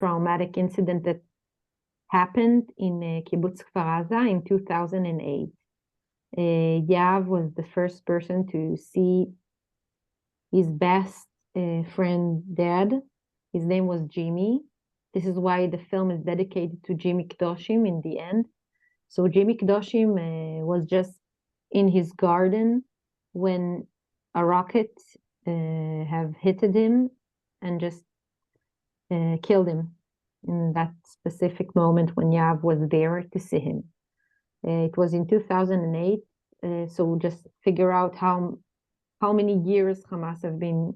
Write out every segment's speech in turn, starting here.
traumatic incident that happened in Kibbutz Kfar Aza in 2008. Yahav was the first person to see his best friend dead. His name was Jimmy. This is why the film is dedicated to Jimmy Kedoshim in the end. So Jimmy Kedoshim was just in his garden when a rocket have hit him and just killed him in that specific moment when Yahav was there to see him. It was in 2008, so just figure out how many years Hamas have been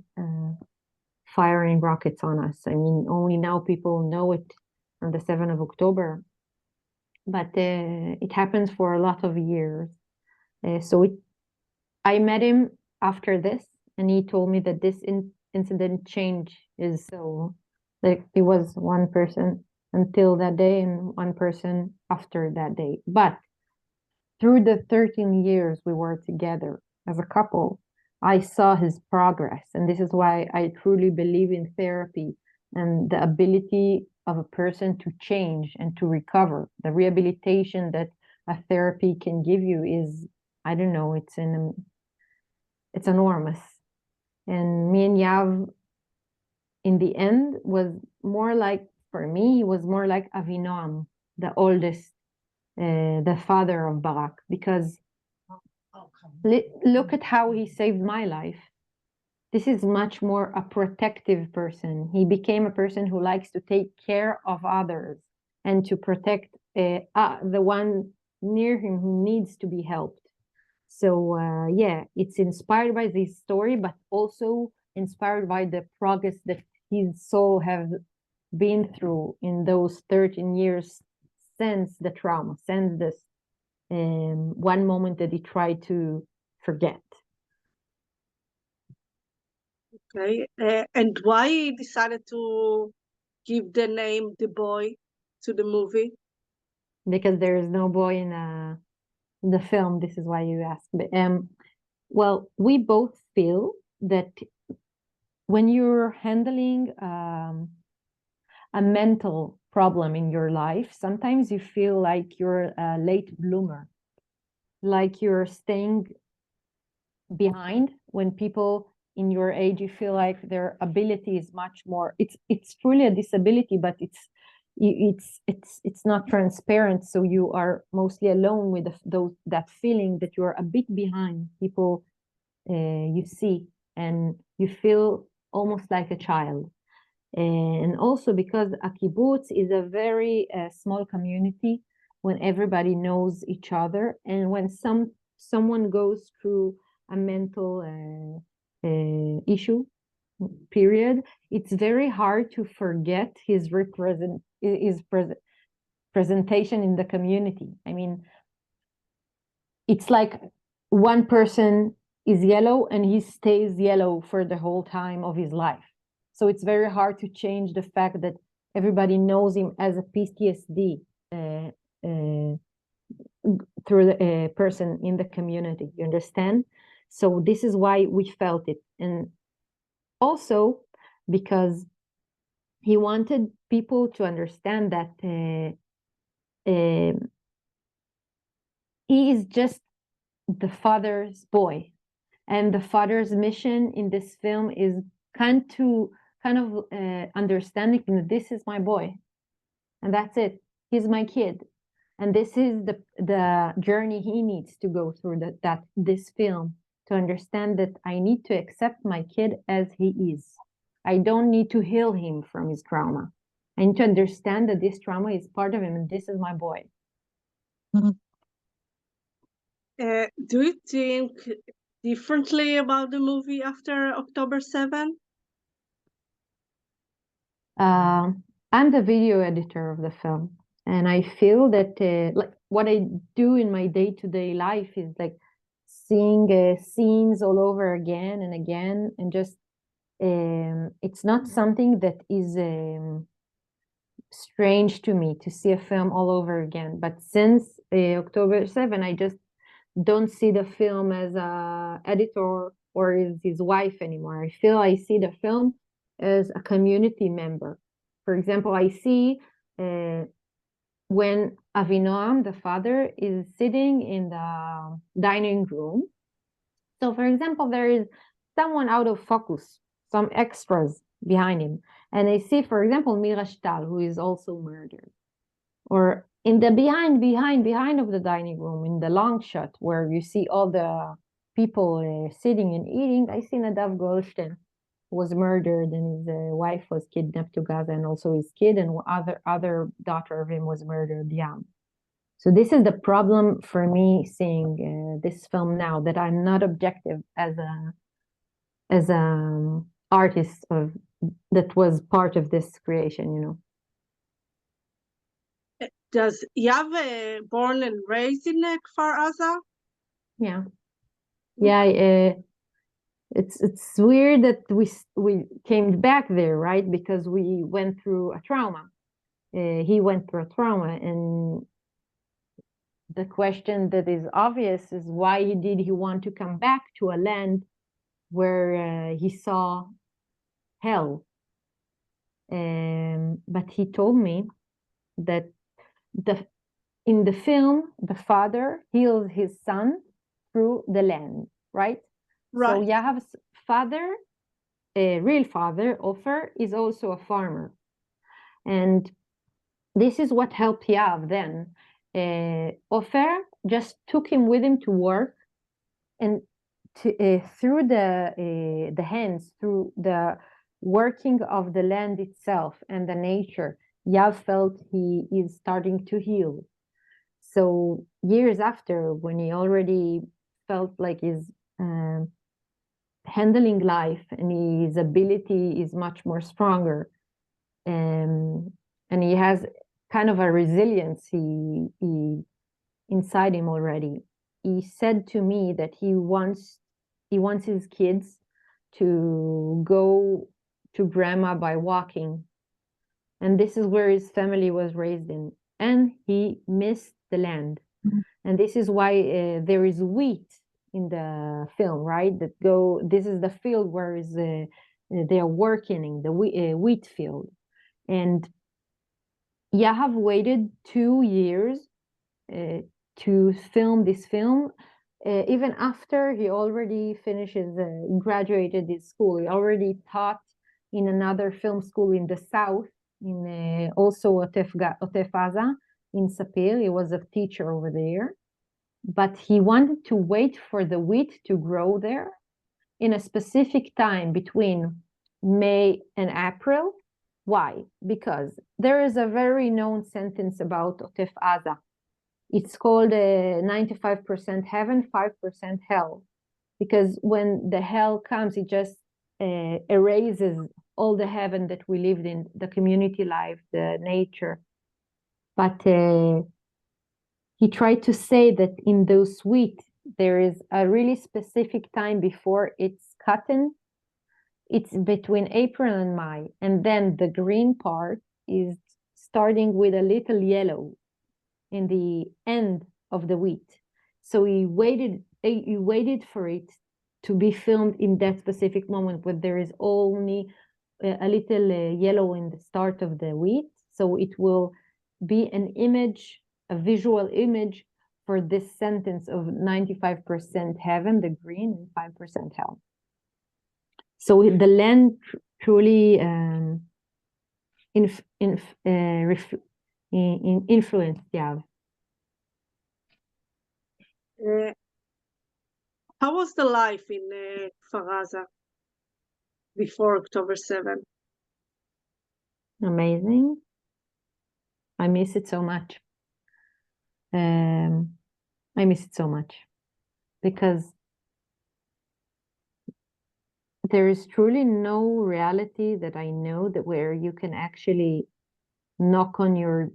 firing rockets on us. I mean, only now people know it on the 7th of October, but it happens for a lot of years. I met him after this, and he told me that this incident changed his soul. Like he was one person until that day and one person after that day. But through the 13 years we were together as a couple, I saw his progress. And this is why I truly believe in therapy and the ability of a person to change and to recover. The rehabilitation that a therapy can give you is, I don't know, it's enormous. And me and Yahav, in the end, was more like, for me, he was more like Avinoam, the oldest, the father of Barak, because look at how he saved my life. This is much more a protective person. He became a person who likes to take care of others and to protect the one near him who needs to be helped. So yeah, it's inspired by this story, but also inspired by the progress that his soul have been through in those 13 years since the trauma, since this one moment that he tried to forget. Okay, and why he decided to give the name The Boy to the movie? Because there is no boy in the film. This is why you asked. Well, we both feel that when you're handling a mental problem in your life, sometimes you feel like you're a late bloomer, like you're staying behind when people in your age, you feel like their ability is much more, it's truly a disability, but it's not transparent. So you are mostly alone with that feeling that you're a bit behind people you see, and you feel almost like a child. And also because a kibbutz is a very small community when everybody knows each other, and when someone goes through a mental issue period, it's very hard to forget his presentation in the community. I mean, it's like one person is yellow and he stays yellow for the whole time of his life. So it's very hard to change the fact that everybody knows him as a PTSD through a person in the community, you understand? So this is why we felt it. And also because he wanted people to understand that he is just the father's boy, and the father's mission in this film is kind of understanding that this is my boy, and that's it. He's my kid, and this is the journey he needs to go through. This film, to understand that I need to accept my kid as he is. I don't need to heal him from his trauma. I need to understand that this trauma is part of him, and this is my boy. Mm-hmm. Do you think differently about the movie after October 7? I'm the video editor of the film, and I feel that like what I do in my day-to-day life is like seeing scenes all over again and again, and just it's not something that is strange to me to see a film all over again. But since October 7, I just don't see the film as a editor or as his wife anymore. I feel I see the film as a community member For example, I see when Avinoam, the father, is sitting in the dining room. So, for example, there is someone out of focus, some extras behind him. And I see, for example, Mira Shtal, who is also murdered. Or in the behind of the dining room, in the long shot, where you see all the people sitting and eating, I see Nadav Goldstein was murdered, and his wife was kidnapped to Gaza, and also his kid, and other daughter of him was murdered. Yeah. So this is the problem for me seeing this film now, that I'm not objective as a artist that was part of this creation, you know. Does Yahav born and raised in Kfar Aza? Yeah. Yeah, it's weird that we came back there, right? Because we went through a trauma. He went through a trauma, and the question that is obvious is, why did he want to come back to a land where he saw hell? But he told me that in the film, the father heals his son through the land, right? Right. So Yahav's father, a real father, Ofer, is also a farmer. And this is what helped Yahav then. Ofer just took him with him to work, and through the hands, through the working of the land itself and the nature, Yahav felt he is starting to heal. So years after, when he already felt like he's handling life and his ability is much more stronger, and he has kind of a resilience he inside him already. He said to me that he wants his kids to go to grandma by walking, and this is where his family was raised in, and he missed the land. Mm-hmm. And this is why there is wheat in the film, right? This is the field where they are working in the wheat field. And Yahav waited 2 years to film this film. Even after he already graduated his school, he already taught in another film school in the south, in also Otef Aza, in Sapir. He was a teacher over there. But he wanted to wait for the wheat to grow there in a specific time between May and April. Why? Because there is a very known sentence about Otef Aza. It's called 95% heaven, 5% hell. Because when the hell comes, it just erases all the heaven that we lived in, the community life, the nature. But he tried to say that in those wheat, there is a really specific time before it's cotton. It's between April and May. And then the green part is starting with a little yellow in the end of the wheat. So he waited for it to be filmed in that specific moment where there is only a little yellow in the start of the wheat. So it will be an image, a visual image for this sentence of 95% heaven, the green, and 5% hell. So the land truly influenced Yahav. How was the life in Kfar Aza before October 7? Amazing. I miss it so much. I miss it so much because there is truly no reality that I know that where you can actually knock on your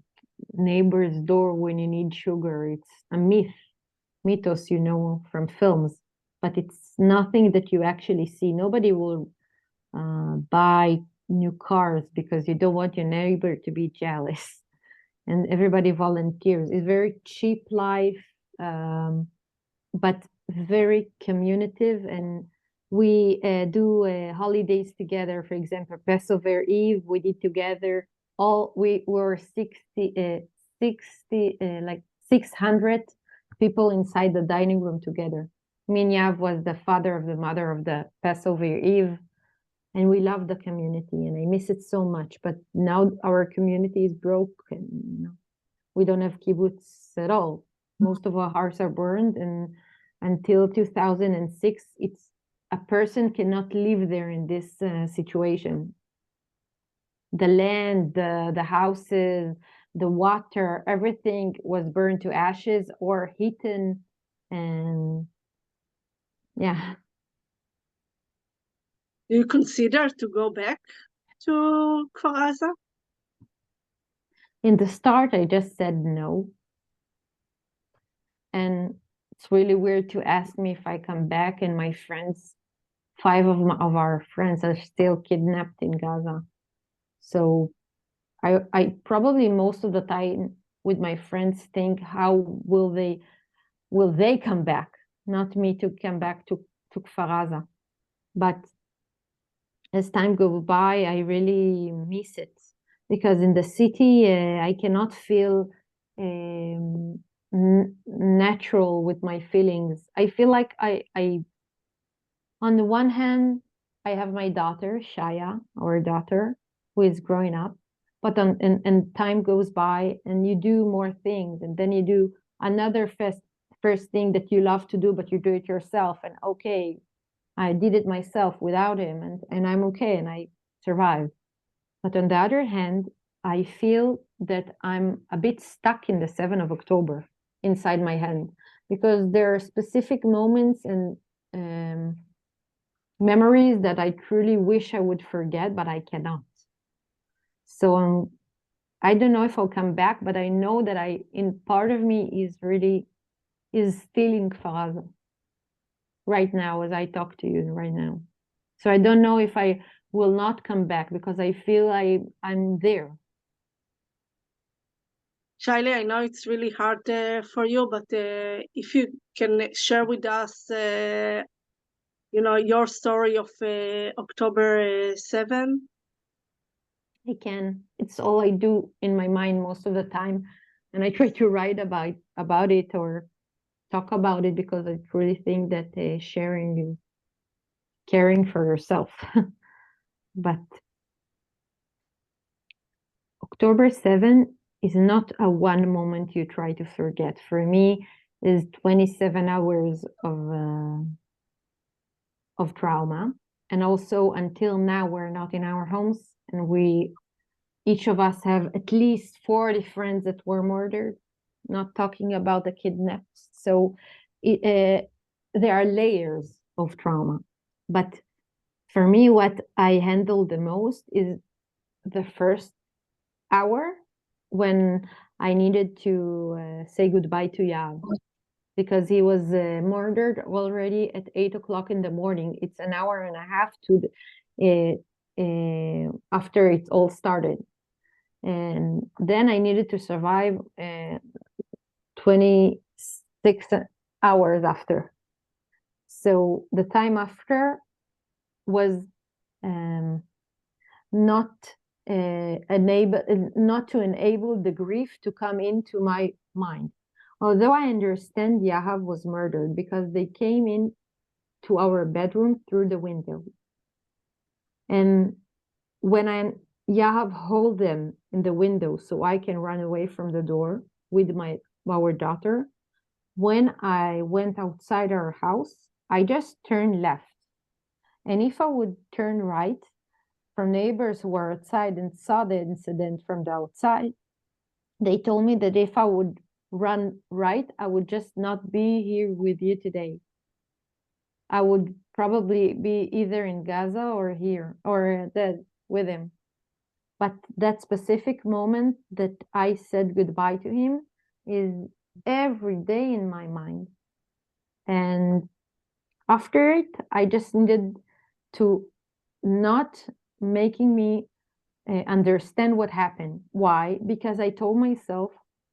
neighbor's door when you need sugar. It's a mythos, you know, from films, but it's nothing that you actually see. Nobody will buy new cars because you don't want your neighbor to be jealous. And everybody volunteers. It's very cheap life, but very communicative. And we do holidays together. For example, Passover Eve, we did together. we were 600 people inside the dining room together. Yahav was the father of the mother of the Passover Eve, and we love the community, and I miss it so much. But now our community is broken. We don't have kibbutz at all. Most of our hearts are burned, and until 2006, a person cannot live there in this situation. The land, the houses, the water, everything was burned to ashes or eaten, and yeah. Do you consider to go back to Kfar Aza? In the start, I just said no. And it's really weird to ask me if I come back, and my friends, 5 of our friends are still kidnapped in Gaza. So I probably most of the time with my friends think, how will they come back? Not me to come back to Kfar Aza. But as time goes by, I really miss it, because in the city, I cannot feel natural with my feelings. I feel like I on the one hand, I have my daughter, Shaya, our daughter, who is growing up, but and time goes by and you do more things, and then you do another first thing that you love to do, but you do it yourself, and okay, I did it myself without him, and I'm okay, and I survive. But on the other hand, I feel that I'm a bit stuck in the 7th of October inside my head, because there are specific moments and memories that I truly wish I would forget, but I cannot. So I don't know if I'll come back, but I know that in part of me is still in Kfar Aza right now as I talk to you right now. So I don't know if I will not come back, because I feel I'm there. Shay-Li, I know it's really hard for you, but if you can share with us, your story of October 7. I can. It's all I do in my mind most of the time, and I try to write about it or talk about it, because I really think that sharing is caring for yourself. But October 7 is not a one moment you try to forget. For me, is 27 hours of trauma, and also until now we're not in our homes, and each of us have at least 40 friends that were murdered, not talking about the kidnaps. So there are layers of trauma. But for me, what I handle the most is the first hour when I needed to say goodbye to Yahav, because he was murdered already at 8 o'clock in the morning. It's an hour and a half after it all started. And then I needed to survive 26 hours after. So the time after was not to enable the grief to come into my mind. Although I understand Yahav was murdered because they came in to our bedroom through the window. And when Yahav hold them in the window so I can run away from the door with our daughter, when I went outside our house, I just turned left. And if I would turn right, from neighbors who were outside and saw the incident from the outside, they told me that if I would run right, I would just not be here with you today. I would probably be either in Gaza or here, or dead with him. But that specific moment that I said goodbye to him is every day in my mind. And after it, I just needed to not making me understand what happened. Why? Because I told myself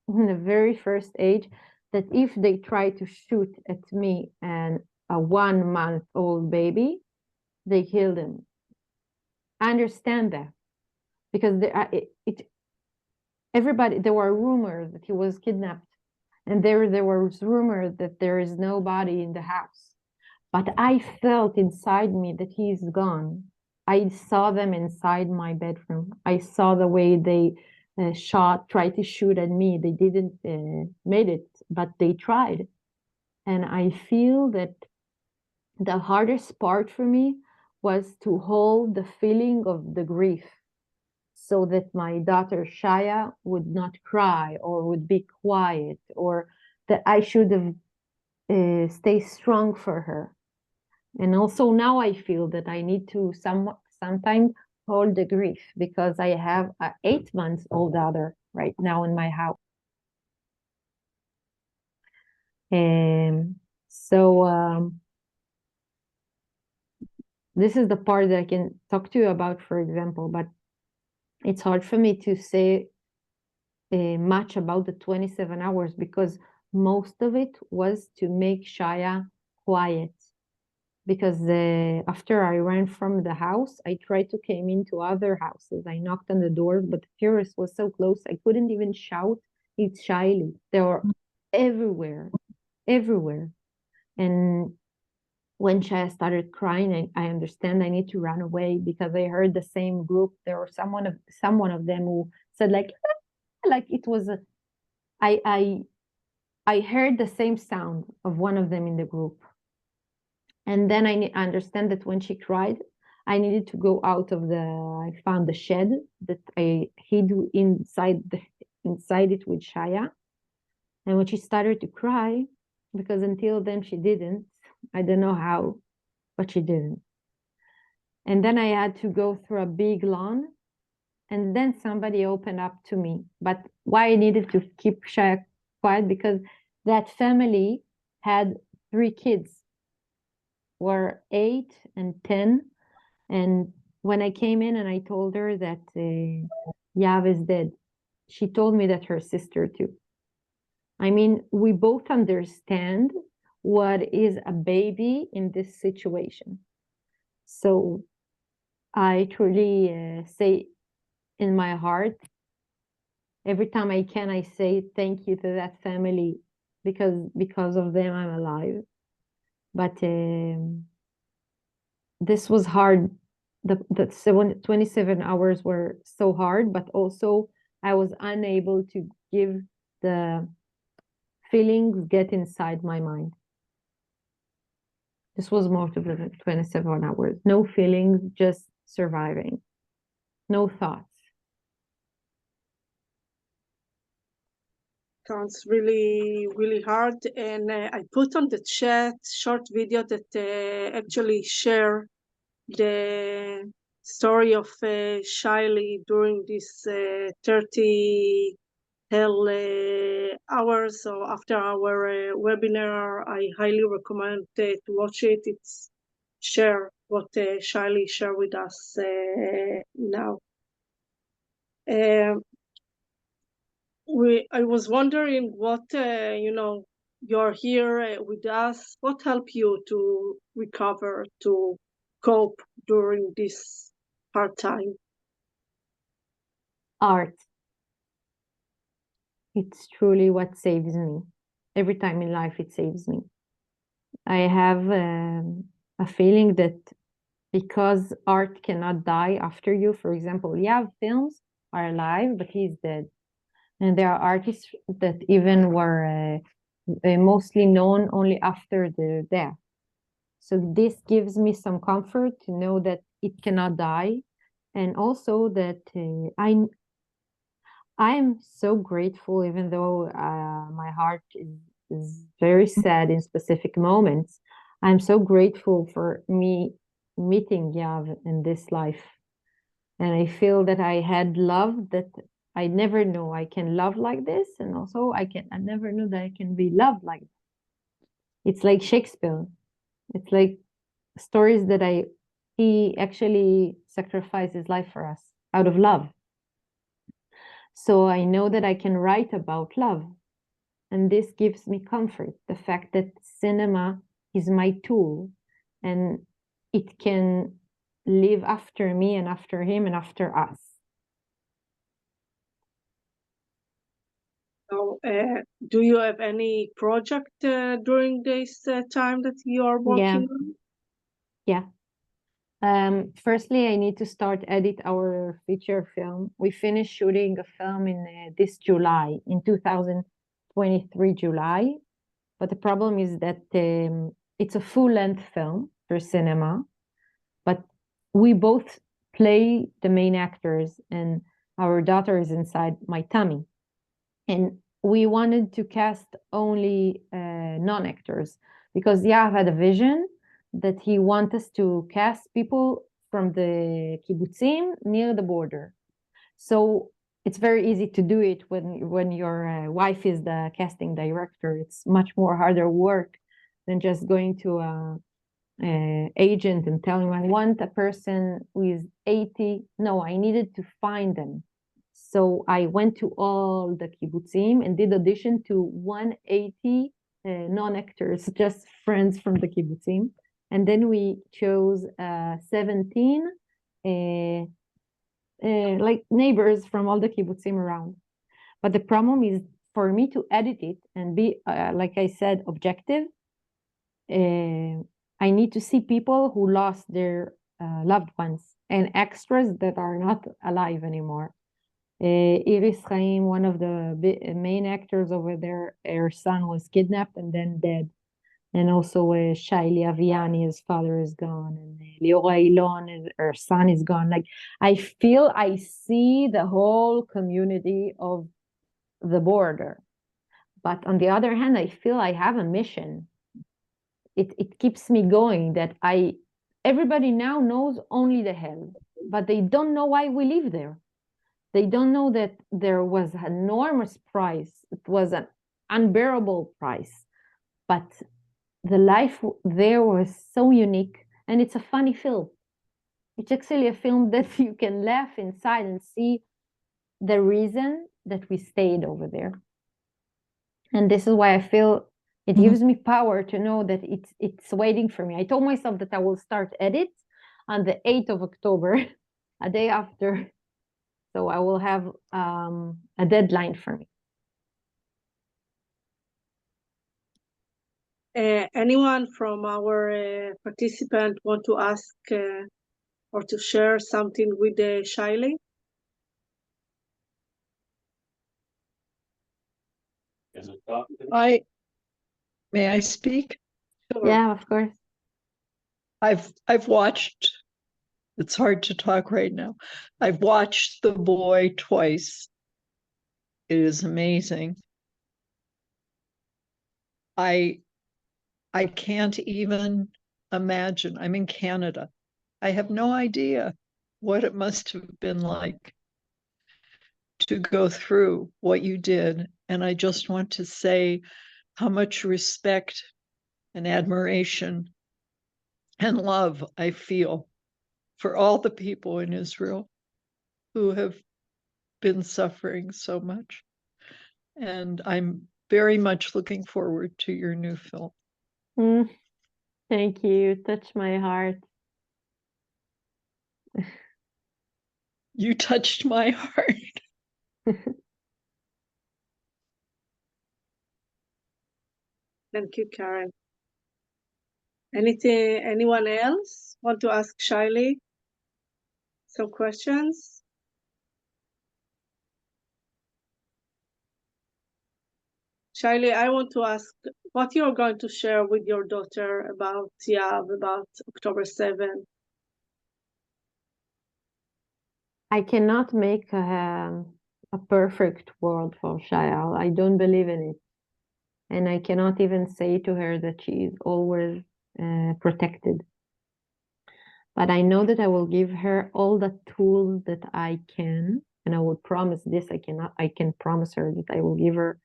in the very first age that if they try to shoot at me and a 1-month-old baby, they kill them. I understand that, because there were rumors that he was kidnapped, and there was rumors that there is nobody in the house. But I felt inside me that he's gone. I saw them inside my bedroom. I saw the way they tried to shoot at me. They didn't made it, but they tried. And I feel that the hardest part for me was to hold the feeling of the grief so that my daughter Shaya would not cry or would be quiet, or that I should have stay strong for her. And also now I feel that I need to sometimes hold the grief because I have an 8-month-old daughter right now in my house. And so this is the part that I can talk to you about, for example, but it's hard for me to say much about the 27 hours because most of it was to make Shaya quiet. Because after I ran from the house, I tried to came into other houses. I knocked on the doors, but the terrorist was so close, I couldn't even shout, it's Shay-Li. They were everywhere, everywhere. And when Shaya started crying, I understand I need to run away because I heard the same group. There was someone of them who said like it was I heard the same sound of one of them in the group. And then I understand that when she cried, I needed to go out of I found the shed that I hid inside it with Shaya. And when she started to cry, because until then she didn't, I don't know how, but she didn't. And then I had to go through a big lawn, and then somebody opened up to me. But why I needed to keep Shaya quiet, because that family had 3 kids, were 8 and 10. And when I came in and I told her that Yahav is dead, she told me that her sister too. I mean, we both understand what is a baby in this situation. So I truly say in my heart, every time I can, I say thank you to that family because of them I'm alive. But this was hard. The 27 hours were so hard, but also I was unable to give the feelings get inside my mind. This was most of the 27 hours. No feelings, just surviving. No thoughts. Sounds really, really hard. And I put on the chat short video that actually share the story of Shay-Li during this 30 hell hours. So after our webinar, I highly recommend to watch it. It's share what Shay-Li shared with us now. I was wondering what, you're here with us. What helped you to recover, to cope during this hard time? Art. It's truly what saves me. Every time in life, it saves me. I have a feeling that because art cannot die after you, for example, films are alive, but he's dead. And there are artists that even were mostly known only after their death. So this gives me some comfort to know that it cannot die. And also that I am so grateful, even though my heart is very sad in specific moments. I'm so grateful for me meeting Yahav in this life. And I feel that I had love that I never knew I can love like this. And also I never knew that I can be loved like that. It's like Shakespeare. It's like stories that he actually sacrificed his life for us out of love. So I know that I can write about love. And this gives me comfort, the fact that cinema is my tool and it can live after me and after him and after us. So, do you have any project during this time that you are working on? Yeah. Firstly, I need to start edit our feature film. We finished shooting a film in this July, in 2023 July. But the problem is that it's a full-length film for cinema, but we both play the main actors, and our daughter is inside my tummy. And we wanted to cast only non-actors because Yahav had a vision that he wants us to cast people from the kibbutzim near the border. So it's very easy to do it when your wife is the casting director. It's much more harder work than just going to a agent and telling him, I want a person who is 80. No, I needed to find them. So I went to all the kibbutzim and did audition to 180 non-actors, just friends from the kibbutzim. And then we chose 17 like neighbors from all the kibbutzim around. But the problem is for me to edit it and be, like I said, objective, I need to see people who lost their loved ones and extras that are not alive anymore. Iris Chaim, one of the main actors over there, her son was kidnapped and then dead. And also Shay-Li Atari, his father is gone, and Liora Ilon, her son is gone. Like, I feel I see the whole community of the border. But on the other hand, I feel I have a mission. It keeps me going that everybody now knows only the hell, but they don't know why we live there. They don't know that there was an enormous price. It was an unbearable price. But the life there was so unique, and it's a funny film. It's actually a film that you can laugh inside and see the reason that we stayed over there. And this is why I feel it gives me power to know that it's waiting for me. I told myself that I will start edit on the 8th of October, a day after. So I will have a deadline for me. Anyone from our participant want to ask or to share something with Shay-Li? May I speak? Sure. Yeah, of course. I've watched, it's hard to talk right now. I've watched The Boy twice. It is amazing. I can't even imagine. I'm in Canada. I have no idea what it must have been like to go through what you did. And I just want to say how much respect and admiration and love I feel for all the people in Israel who have been suffering so much. And I'm very much looking forward to your new film. Thank you. Touch my heart. You touched my heart. Thank you, Karen. Anyone else want to ask Shay-Li some questions? Shay-Li, I want to ask what you're going to share with your daughter about Yahav, about October 7th. I cannot make a perfect world for Shaya. I don't believe in it. And I cannot even say to her that she is always protected. But I know that I will give her all the tools that I can, and I will promise this. I can promise her that I will give her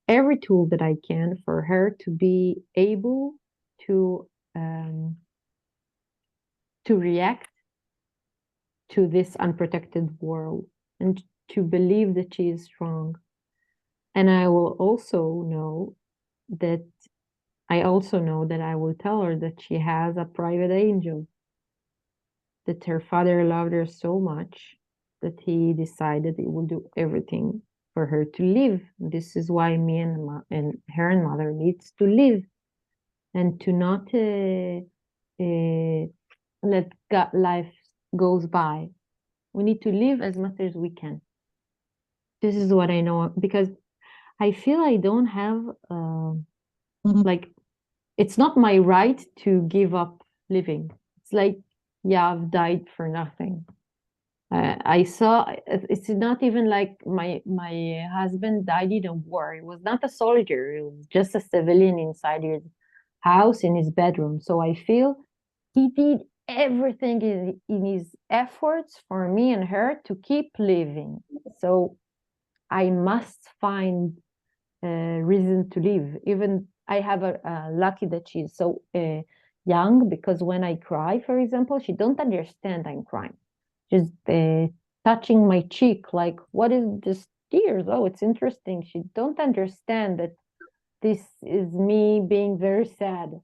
every tool that I can for her to be able to react to this unprotected world and to believe that she is strong. And I will also know that I will tell her that she has a private angel, that her father loved her so much that he decided he will do everything for her to live. This is why me and her and mother needs to live and to not let life goes by. We need to live as much as we can. This is what I know, because I feel I don't have like, it's not my right to give up living. It's like, yeah, I've died for nothing. I saw, it's not even like my husband died in a war. He was not a soldier. He was just a civilian inside his house in his bedroom. So I feel he did everything in his efforts for me and her to keep living. So I must find a reason to live. Even I have a lucky that she's so young, because when I cry, for example, she don't understand I'm crying. She's touching my cheek, like, what is this tears? Oh, it's interesting. She don't understand that this is me being very sad.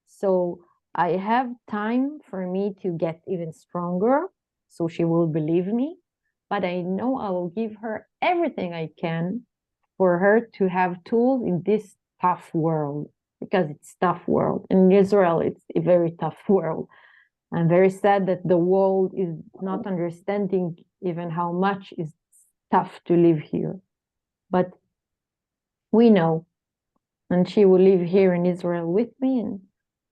So I have time for me to get even stronger, so she will believe me. But I know I will give her everything I can for her to have tools in this tough world, because it's tough world. In Israel, it's a very tough world. I'm very sad that the world is not understanding even how much is tough to live here. But we know, and she will live here in Israel with me,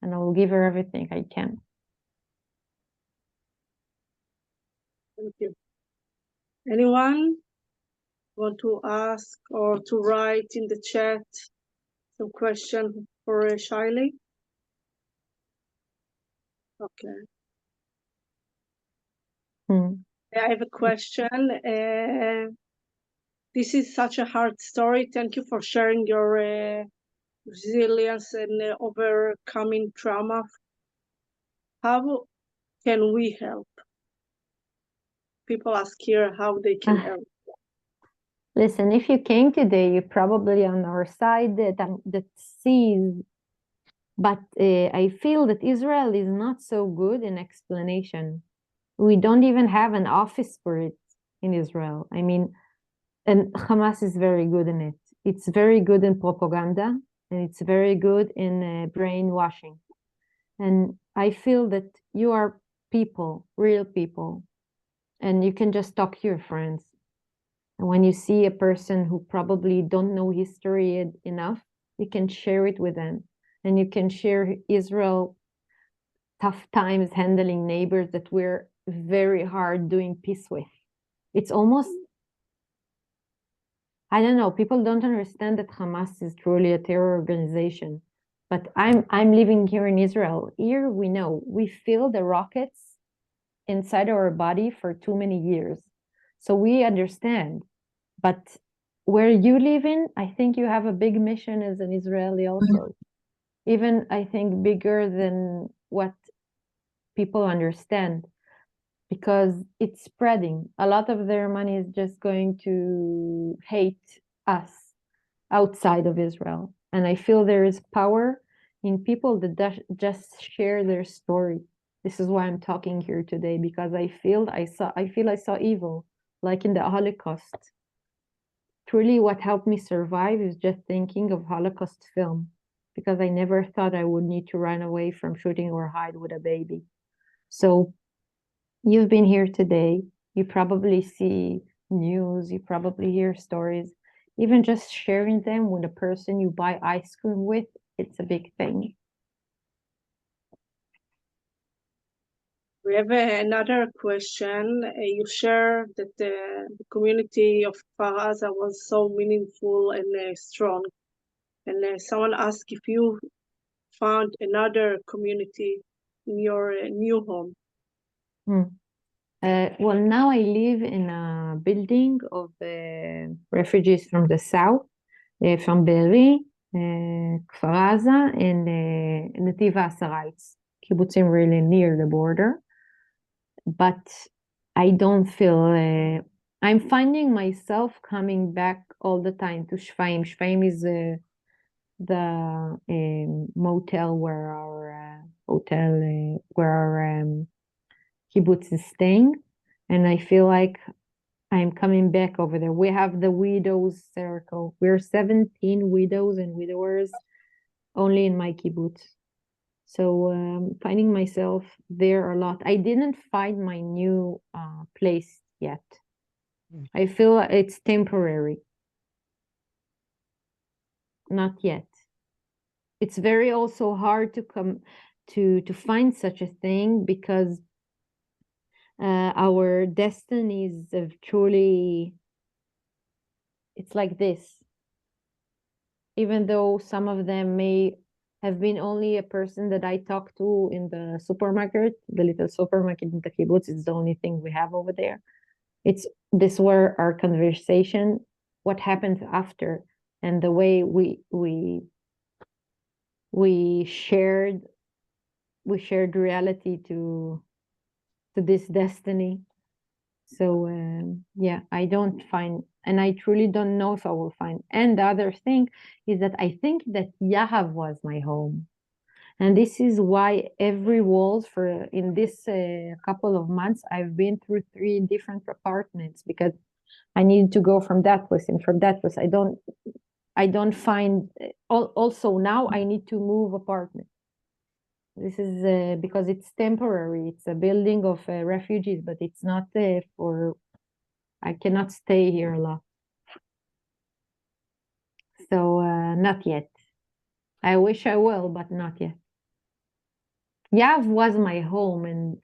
and I will give her everything I can. Thank you. Anyone want to ask or to write in the chat some question for Shay-Li? Okay. I have a question. This is such a hard story. Thank you for sharing your resilience and overcoming trauma. How can we help? People ask here how they can help. Listen, if you came today, you're probably on our side that sees, but I feel that Israel is not so good in explanation. We don't even have an office for it in Israel. I mean, and Hamas is very good in it. It's very good in propaganda, and it's very good in brainwashing. And I feel that you are people, real people, and you can just talk to your friends. And when you see a person who probably don't know history enough, you can share it with them. And you can share Israel tough times handling neighbors that we're very hard doing peace with. It's almost, I don't know, people don't understand that Hamas is truly a terror organization. But I'm living here in Israel. Here we know, we feel the rockets inside our body for too many years. So we understand. But where you live in, I think you have a big mission as an Israeli also. Even, I think, bigger than what people understand, because it's spreading. A lot of their money is just going to hate us outside of Israel. And I feel there is power in people that just share their story. This is why I'm talking here today, because I feel I saw evil, like in the Holocaust. Truly, what helped me survive is just thinking of Holocaust film, because I never thought I would need to run away from shooting or hide with a baby. So you've been here today. You probably see news, you probably hear stories. Even just sharing them with a person you buy ice cream with, it's a big thing. We have another question. You share that the community of Kfar Aza was so meaningful and strong. And someone asked if you found another community in your new home. Well, now I live in a building of refugees from the south, from Be'eri, Kfar Aza, and Netiv HaAsara. It's kibbutzim really near the border. But I don't feel, I'm finding myself coming back all the time to Shfaim. Shfaim is the motel where our kibbutz is staying. And I feel like I'm coming back over there. We have the widows circle. We're 17 widows and widowers only in my kibbutz. So finding myself there a lot. I didn't find my new place yet. I feel it's temporary. Not yet. It's very also hard to come to find such a thing because our destinies of truly, it's like this. Even though some of them may have been only a person that I talked to in the supermarket, the little supermarket in the kibbutz is the only thing we have over there. This were our conversation, what happens after, and the way we shared reality to this destiny. So yeah, I don't find, and I truly don't know if I will find. And the other thing is that I think that Yahav was my home. And this is why every walls in this couple of months, I've been through 3 different apartments because I needed to go from that place and from that place. I don't find, also now I need to move apartment. This is because it's temporary. It's a building of refugees, but it's not I cannot stay here a lot. So not yet. I wish I will, but not yet. Yav was my home and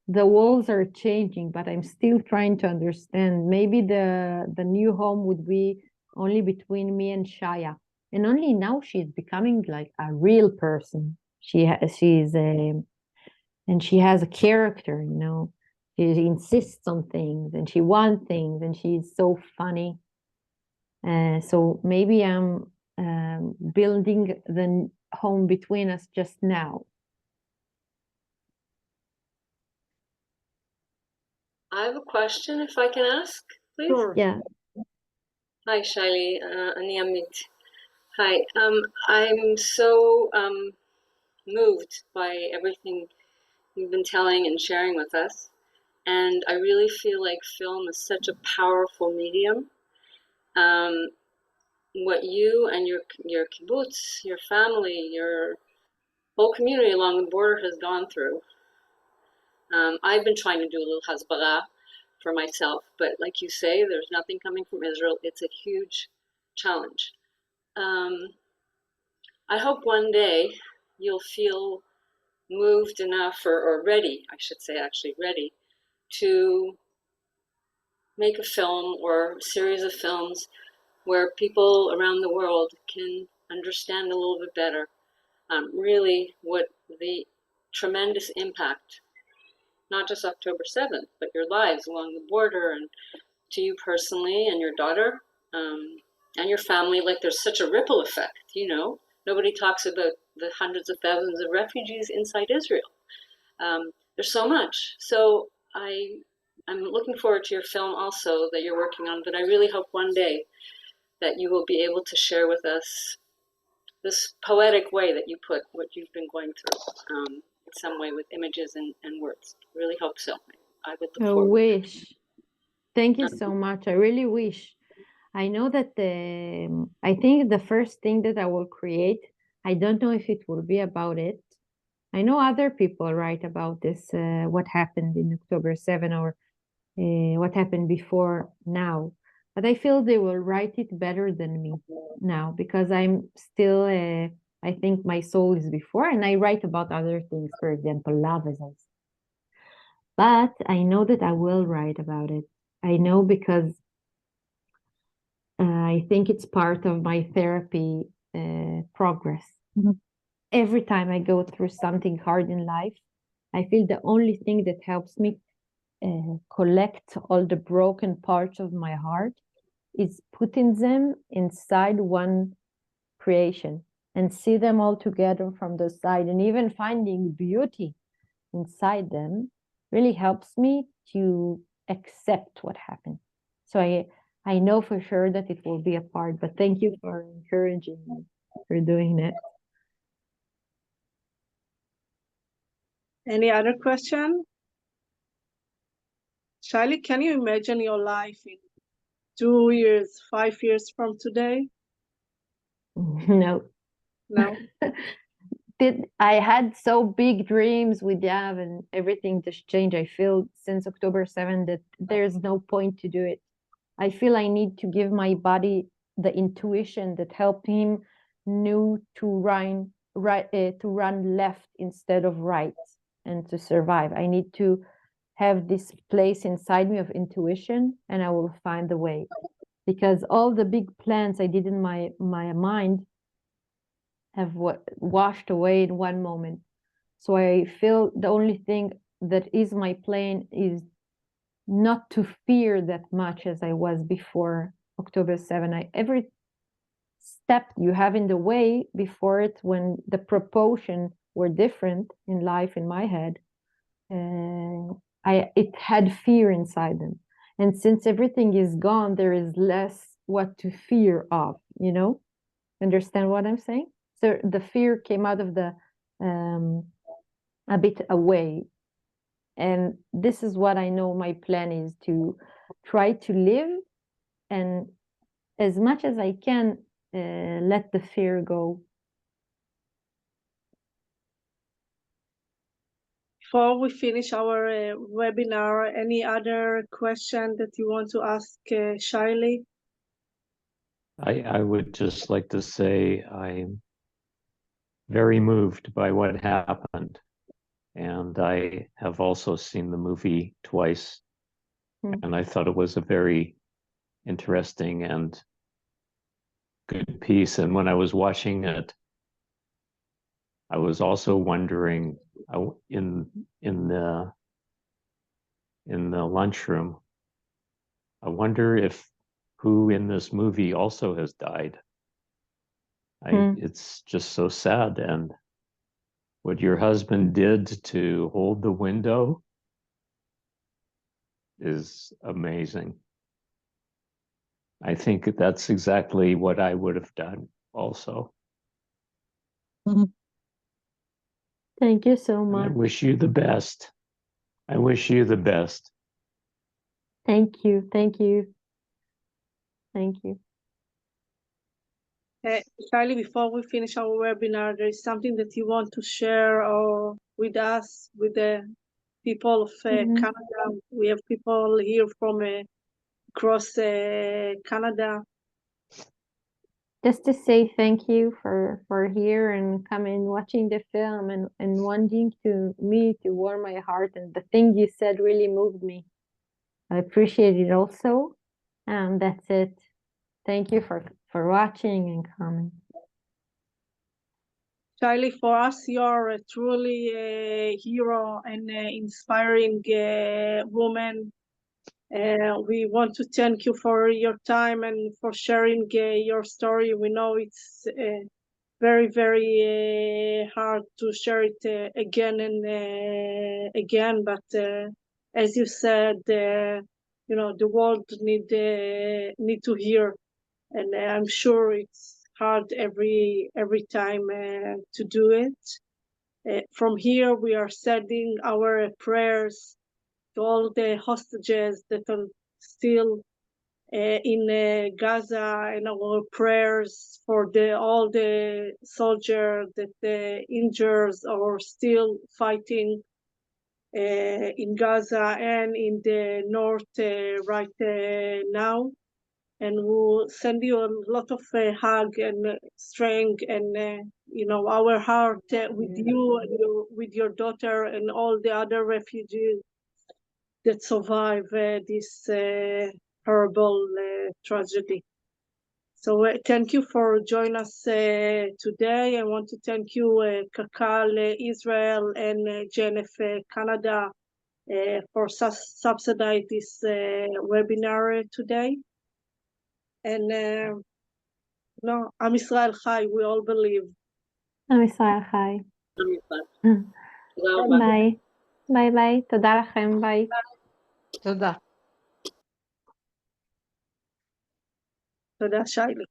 the walls are changing, but I'm still trying to understand. Maybe the new home would be only between me and Shaya. And only now she's becoming like a real person. She's and she has a character, you know. She insists on things and she wants things and she's so funny. So maybe I'm building the home between us just now. I have a question, if I can ask, please. Sure. Yeah. Hi, Shay-Li. Ani Amit. Hi. I'm so moved by everything you've been telling and sharing with us, and I really feel like film is such a powerful medium. What you and your kibbutz, your family, your whole community along the border has gone through. I've been trying to do a little hasbara for myself, but like you say, there's nothing coming from Israel. It's a huge challenge. I hope one day you'll feel moved enough or ready, I should say actually ready, to make a film or a series of films where people around the world can understand a little bit better really what the tremendous impact, not just October 7th, but your lives along the border and to you personally and your daughter and your family. Like there's such a ripple effect, you know. Nobody talks about the hundreds of thousands of refugees inside Israel. There's so much. So I'm looking forward to your film also that you're working on, but I really hope one day that you will be able to share with us this poetic way that you put what you've been going through in some way with images and words. Really hope so. I would look I forward. wish. Thank you so much. I really wish. I know that I think the first thing that I will create, I don't know if it will be about it. I know other people write about this, what happened in October 7 or what happened before now. But I feel they will write it better than me now because I'm still, I think my soul is before and I write about other things, for example, love as I say. But I know that I will write about it. I know because I think it's part of my therapy progress. Mm-hmm. Every time I go through something hard in life, I feel the only thing that helps me collect all the broken parts of my heart is putting them inside one creation and see them all together from the side, and even finding beauty inside them really helps me to accept what happened. So I know for sure that it will be a part, but thank you for encouraging me for doing it. Any other question? Shay-Li, can you imagine your life in 2 years, 5 years from today? No. No? I had so big dreams with Yav and everything just changed. I feel since October 7th that there's no point to do it. I feel I need to give my body the intuition that helped him knew to run left instead of right and to survive. I need to have this place inside me of intuition, and I will find the way. Because all the big plans I did in my mind have washed away in one moment. So I feel the only thing that is my plan is not to fear that much as I was before October 7. Every step you have in the way before it, when the proportion were different in life in my head, it had fear inside them. And since everything is gone, there is less what to fear of, you know? Understand what I'm saying? So the fear came out of the a bit away. And this is what I know my plan is, to try to live and as much as I can let the fear go. Before we finish our webinar, any other question that you want to ask Shay-Li? I would just like to say I'm very moved by what happened. And I have also seen the movie twice. And I thought it was a very interesting and good piece. And when I was watching it, I was also wondering in the lunchroom, I wonder if who in this movie also has died. It's just so sad. And what your husband did to hold the window is amazing. I think that's exactly what I would have done also. Thank you so much. I wish you the best. I wish you the best. Thank you. Thank you. Thank you. Shay-Li, before we finish our webinar, there is something that you want to share or with us, with the people of Canada. We have people here from across Canada. Just to say thank you for here and coming watching the film and wanting to warm my heart, and the thing you said really moved me. I appreciate it also, and that's it. Thank you for watching and coming. Shay-Li, for us, you are truly a hero and inspiring woman. We want to thank you for your time and for sharing your story. We know it's very, very hard to share it again and again, but as you said, you know, the world need to hear, and I'm sure it's hard every time to do it. From here, we are sending our prayers to all the hostages that are still in Gaza, and our prayers for all the soldiers that injured or still fighting in Gaza and in the north right now. And we'll send you a lot of hug and strength, and you know, our heart with you and with your daughter and all the other refugees that survive this horrible tragedy. So thank you for joining us today. I want to thank you, Kakal Israel and JNF Canada for subsidizing this webinar today. And no, Am Israel Chai, we all believe. Am Israel Chai. ביי. ביי ביי. תודה לכם. ביי. תודה. תודה, Shay-Li.